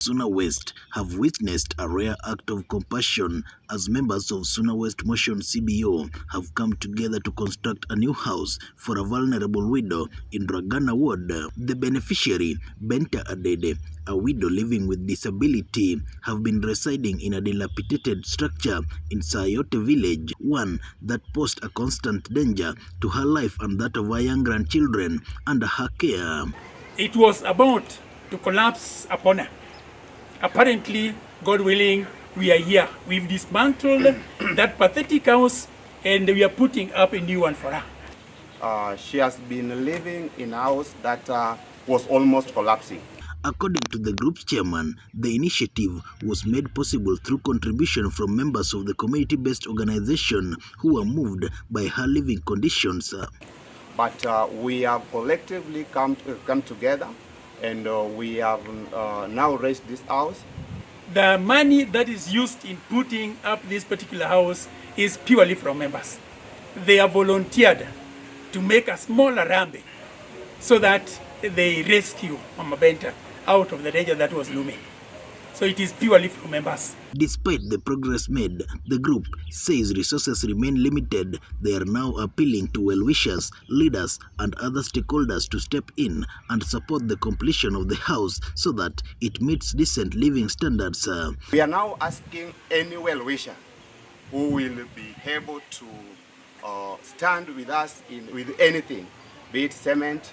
Suna West have witnessed a rare act of compassion as members of Suna West Motion CBO have come together to construct a new house for a vulnerable widow in Ragana Ward. The beneficiary, Benta Adede, a widow living with disability, have been residing in a dilapidated structure in Sayote village, one that posed a constant danger to her life and that of her young grandchildren under her care. It was about to collapse upon her. Apparently, God willing, we are here. We've dismantled that pathetic house and we are putting up a new one for her. She has been living in a house that was almost collapsing. According to the group's chairman, the initiative was made possible through contribution from members of the community-based organization who were moved by her living conditions. But we have collectively come together, and we have now raised this house. The money that is used in putting up this particular house is purely from members. They have volunteered to make a smaller ramp so that they rescue Mama Benta out of the danger that was looming. So it is purely from members. Despite the progress made, the group says resources remain limited. They are now appealing to well-wishers, leaders, and other stakeholders to step in and support the completion of the house so that it meets decent living standards. We are now asking any well-wisher who will be able to stand with us with anything, be it cement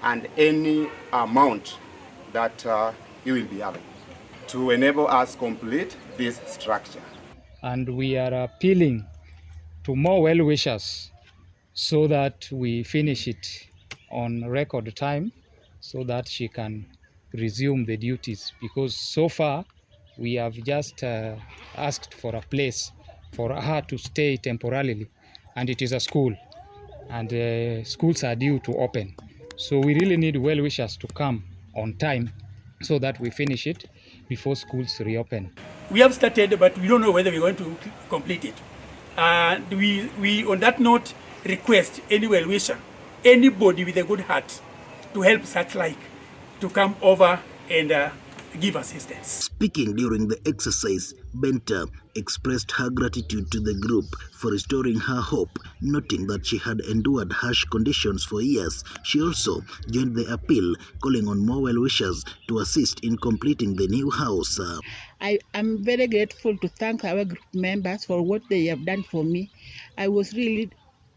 and any amount that he will be able to enable us complete this structure. And we are appealing to more well-wishers so that we finish it on record time so that she can resume the duties, because so far we have just asked for a place for her to stay temporarily, and it is a school and schools are due to open. So we really need well-wishers to come on time so that we finish it before schools reopen. We have started, but we don't know whether we're going to complete it. And we on that note, request any well-wisher, anybody with a good heart to help such like to come over and give assistance. Speaking during the exercise, Benta expressed her gratitude to the group for restoring her hope, noting that she had endured harsh conditions for years. She also joined the appeal, calling on more well-wishers to assist in completing the new house. I am very grateful to thank our group members for what they have done for me. I was really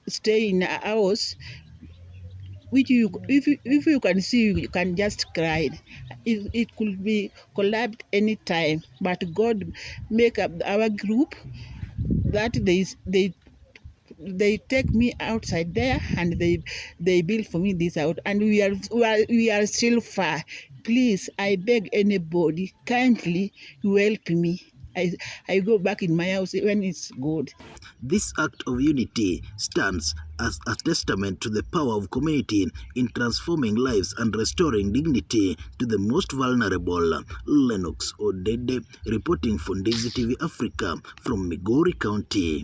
staying in a house which if you can see, you can just cry. It could be collapsed any time, but God make up our group that they take me outside there and they build for me this out, and we are still far. Please, I beg anybody kindly to help me. I go back in my house when it's good. This act of unity stands as a testament to the power of community in transforming lives and restoring dignity to the most vulnerable. Lennox Adede reporting for Ndizi TV Africa from Migori County.